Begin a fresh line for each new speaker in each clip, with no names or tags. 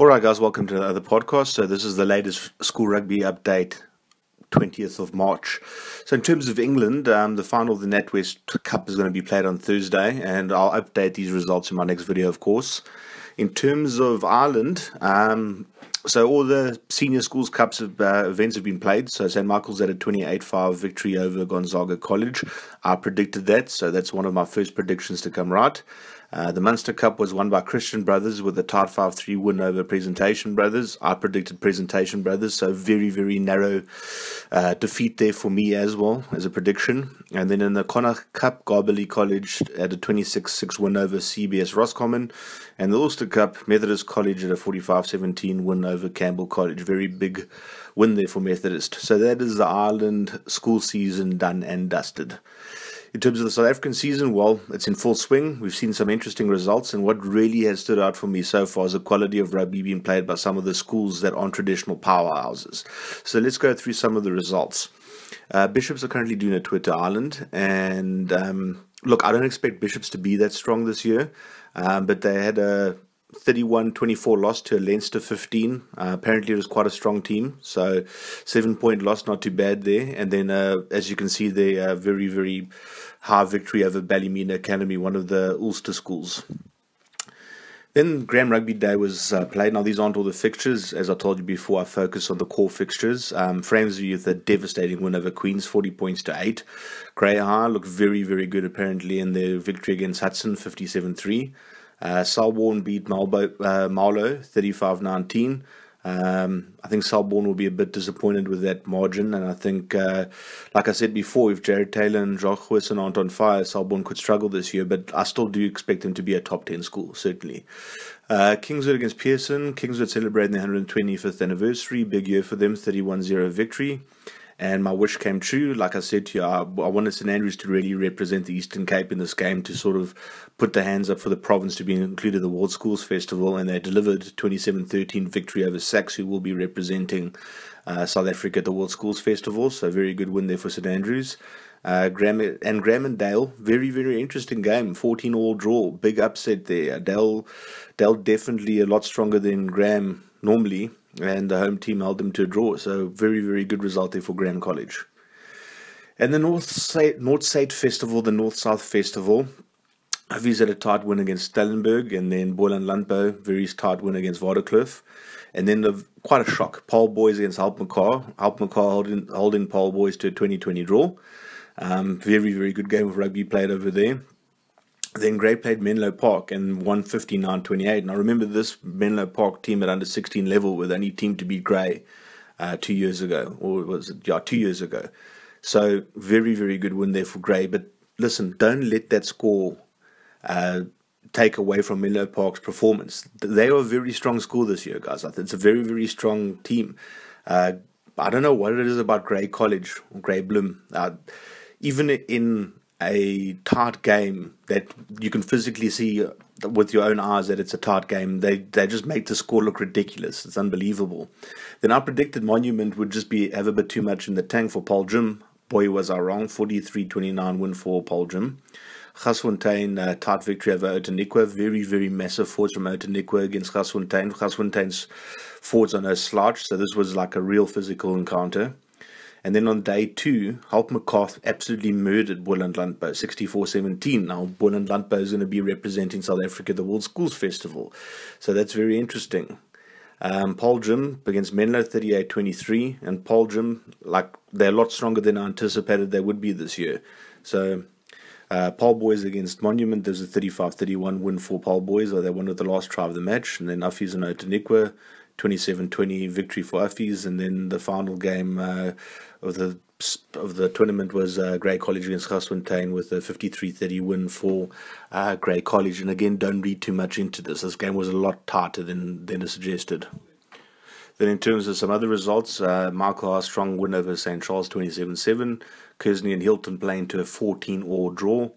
All right, guys, welcome to another podcast. So this is the latest school rugby update, 20th of March. So in terms of England, the final of the NatWest Cup is going to be played on Thursday, and I'll update these results in my next video, of course. In terms of Ireland, so all the senior schools cups events have been played. So St. Michael's had a 28-5 victory over Gonzaga College. I predicted that, so that's one of my first predictions to come right. The Munster Cup was won by Christian Brothers with a tight 5-3 win over Presentation Brothers. I predicted Presentation Brothers, so very, very narrow defeat there for me as well as a prediction. And then in the Connacht Cup, Garberley College had a 26-6 win over CBS Roscommon. And the Ulster Cup, Methodist College had a 45-17 win over Campbell College. Very big win there for Methodist. So that is the Ireland school season done and dusted. In terms of the South African season, well, it's in full swing. We've seen some interesting results, and what really has stood out for me so far is the quality of rugby being played by some of the schools that aren't traditional powerhouses. So let's go through some of the results. Bishops are currently doing a tour to Ireland, and look, I don't expect Bishops to be that strong this year, but they had a 31-24 loss to a Leinster 15. Apparently it was quite a strong team, so 7-point loss, not too bad there. And then as you can see, they very, very high victory over Ballymena Academy, one of the Ulster schools. Then Grand Rugby Day was played. Now, these aren't all the fixtures. As I told you before, I focus on the core fixtures. Framesby with a devastating win over Queens, 40 points to 8. Grey High looked very, very good, apparently, in their victory against Hudson, 57-3. Selborne beat Marlow 35-19. I think Selborne will be a bit disappointed with that margin, and I think, like I said before, if Jared Taylor and Jacques Huisson aren't on fire, Selborne could struggle this year, but I still do expect them to be a top 10 school, certainly. Kingswood against Pearson. Kingswood celebrating their 125th anniversary. Big year for them, 31-0 victory. And my wish came true. Like I said to you, I wanted St Andrews to really represent the Eastern Cape in this game, to sort of put the hands up for the province to be included in the World Schools Festival, and they delivered 27-13 victory over Sax, who will be representing South Africa at the World Schools Festival. So very good win there for St Andrews. Graham and Dale, very, very interesting game. 14-all draw, big upset there. Dale definitely a lot stronger than Graham normally, and the home team held them to a draw. So very, very good result there for Graham College. And the North State Festival, the North-South Festival, Huffy's had a tight win against Stellenberg, and then Boland Landbou, very tight win against Waterkloof. And then quite a shock, Paul Boys against Hulpmekaar. Hulpmekaar holding Paul Boys to a 20-20 draw. Very, very good game of rugby played over there. Then Grey played Menlo Park and won 59-28. Now remember, this Menlo Park team at under 16 level were the only team to beat Grey 2 years ago, or was it? Yeah, 2 years ago. So very, very good win there for Grey. But listen, don't let that score take away from Menlo Park's performance. They are a very strong school this year, guys. It's a very, very strong team. I don't know what it is about Grey College, Grey Bloom. Even in a tight game that you can physically see with your own eyes that it's a tight game, they just make the score look ridiculous. It's unbelievable. Then I predicted Monument would just have a bit too much in the tank for Paul Jim. Boy, was I wrong. 43-29 win for Paul Jim. Gasfontein, tight victory over Outeniqua. Very, very massive forwards from Outeniqua against Gasfontein. Gasfontein's forwards are no slouch, so this was like a real physical encounter. And then on day 2, Hulpmekaar absolutely murdered Boland Landbou, 64-17. Now, Boland Landbou is going to be representing South Africa at the World Schools Festival. So that's very interesting. Paul Jim against Menlo, 38-23. And Paul Jim, they're a lot stronger than I anticipated they would be this year. So Paul Boys against Monument, there's a 35-31 win for Paul Boys. They won with the last try of the match. And then Uffies and Outeniqua, 27-20 victory for Uffies. And then the final game of the tournament was Grey College against Gasfontein with a 53-30 win for Grey College. And again, don't read too much into this. This game was a lot tighter than it suggested. Then in terms of some other results, Michael Haas strong win over St Charles, 27-7. Kersney and Hilton playing to a 14-all draw.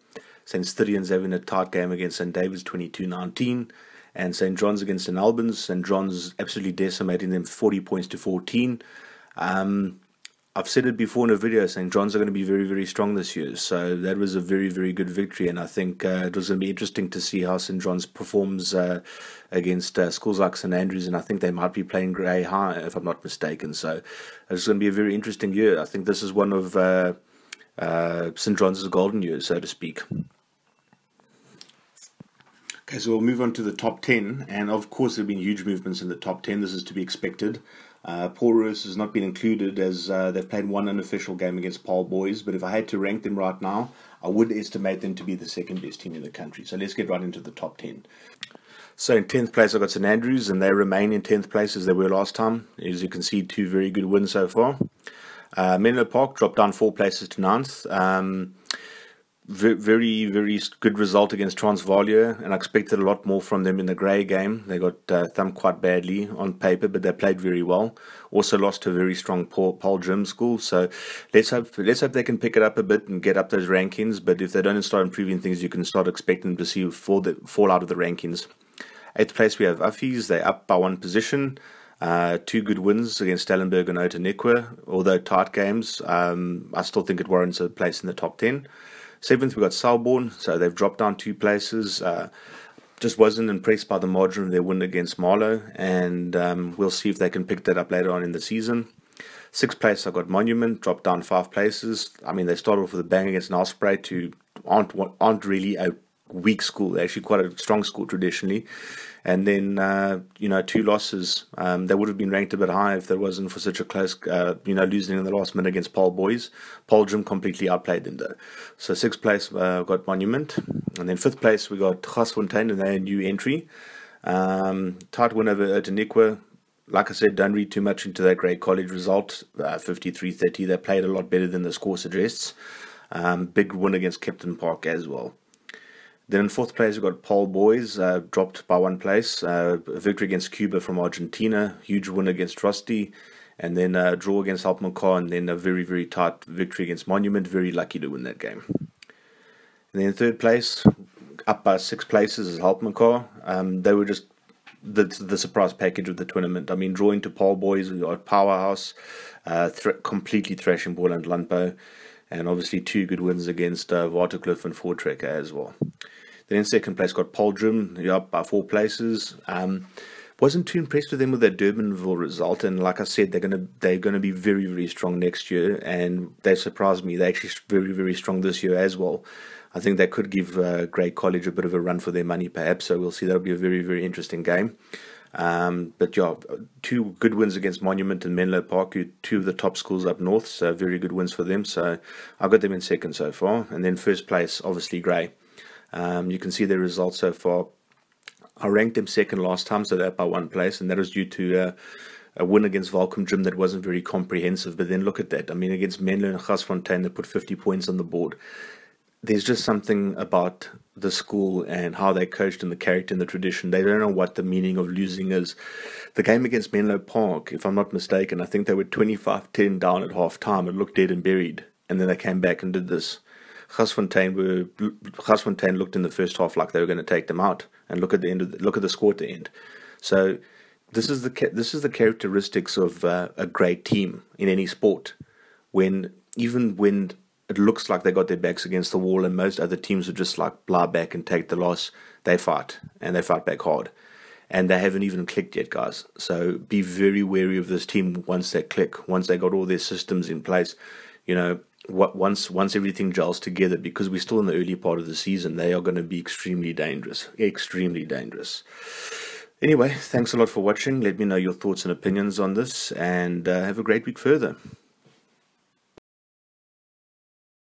St Stithians having a tight game against St David's, 22-19. And St John's against St Albans. St John's absolutely decimating them, 40 points to 14. I've said it before in a video saying Johns are going to be very, very strong this year. So that was a very, very good victory. And I think it was going to be interesting to see how St. John's performs against schools like St. Andrews. And I think they might be playing Grey High, if I'm not mistaken. So it's going to be a very interesting year. I think this is one of St. John's golden years, so to speak. Okay, so we'll move on to the top 10. And of course, there have been huge movements in the top 10. This is to be expected. Paul Roos has not been included as they've played one unofficial game against Paul Boys, but if I had to rank them right now, I would estimate them to be the second best team in the country. So let's get right into the top 10. So in 10th place, I've got St. Andrews, and they remain in 10th place as they were last time. As you can see, 2 very good wins so far. Menlo Park dropped down 4 places to 9th. Very, very good result against Transvaal, and I expected a lot more from them in the grey game. They got thumped quite badly on paper, but they played very well. Also lost to a very strong Paul Gym school, so let's hope they can pick it up a bit and get up those rankings. But if they don't start improving things, you can start expecting to see fall out of the rankings. 8th place we have Uffies. They're up by 1 position. 2 good wins against Stellenberg and Outeniqua, although tight games. I still think it warrants a place in the top 10. 7th, we got Selborne, so they've dropped down 2 places. Just wasn't impressed by the margin of their win against Marlow, and we'll see if they can pick that up later on in the season. 6th place, I got Monument, dropped down 5 places. I mean, they started off with a bang against Nelspruit, who aren't really a weak school. They're actually quite a strong school traditionally. And then, 2 losses. They would have been ranked a bit higher if there wasn't for such a close, losing in the last minute against Paul Boys. Paul Gym completely outplayed them, though. So 6th place, got Monument. And then 5th place, we got Gasfontein, and they're a new entry. Tight win over Outeniqua. Like I said, don't read too much into that great college result. 53-30. They played a lot better than the score suggests. Big win against Kempton Park as well. Then in 4th place, we've got Paul Boys, dropped by 1 place. A victory against Cuba from Argentina. Huge win against Rusty. And then a draw against Alpmacar. And then a very, very tight victory against Monument. Very lucky to win that game. And then in 3rd place, up by 6 places, is Alpmacar. They were just the surprise package of the tournament. I mean, drawing to Paul Boys, we got Powerhouse, completely thrashing Ball and Lundbo. And obviously 2 good wins against Waterkloof and Voortrekker as well. Then in 2nd place got Paul Gym, up by 4 places. Wasn't too impressed with them with that Durbanville result, and like I said, they're gonna be very, very strong next year, and they surprised me. They're actually very, very strong this year as well. I think they could give Grey College a bit of a run for their money, perhaps. So we'll see. That'll be a very, very interesting game. But yeah, 2 good wins against Monument and Menlo Park, 2 of the top schools up north, so very good wins for them. So I've got them in 2nd so far. And then 1st place, obviously Grey. You can see their results so far. I ranked them 2nd last time, so they're up by 1 place, and that was due to a win against Volcom Gym that wasn't very comprehensive. But then look at that. I mean, against Menlo and Gasfontein, they put 50 points on the board. There's just something about the school and how they coached and the character and the tradition. They don't know what the meaning of losing is. The game against Menlo Park, if I'm not mistaken, I think they were 25-10 down at half time. It looked dead and buried. And then they came back and did this. Gasfontein looked in the first half like they were going to take them out. And look at the score at the end. So this is the characteristics of a great team in any sport. Even when it looks like they got their backs against the wall and most other teams would just like lie back and take the loss, they fight, and they fight back hard. And they haven't even clicked yet, guys. So be very wary of this team once they click, once they got all their systems in place. Once everything gels together, because we're still in the early part of the season, they are going to be extremely dangerous. Extremely dangerous. Anyway, thanks a lot for watching. Let me know your thoughts and opinions on this, and have a great week further.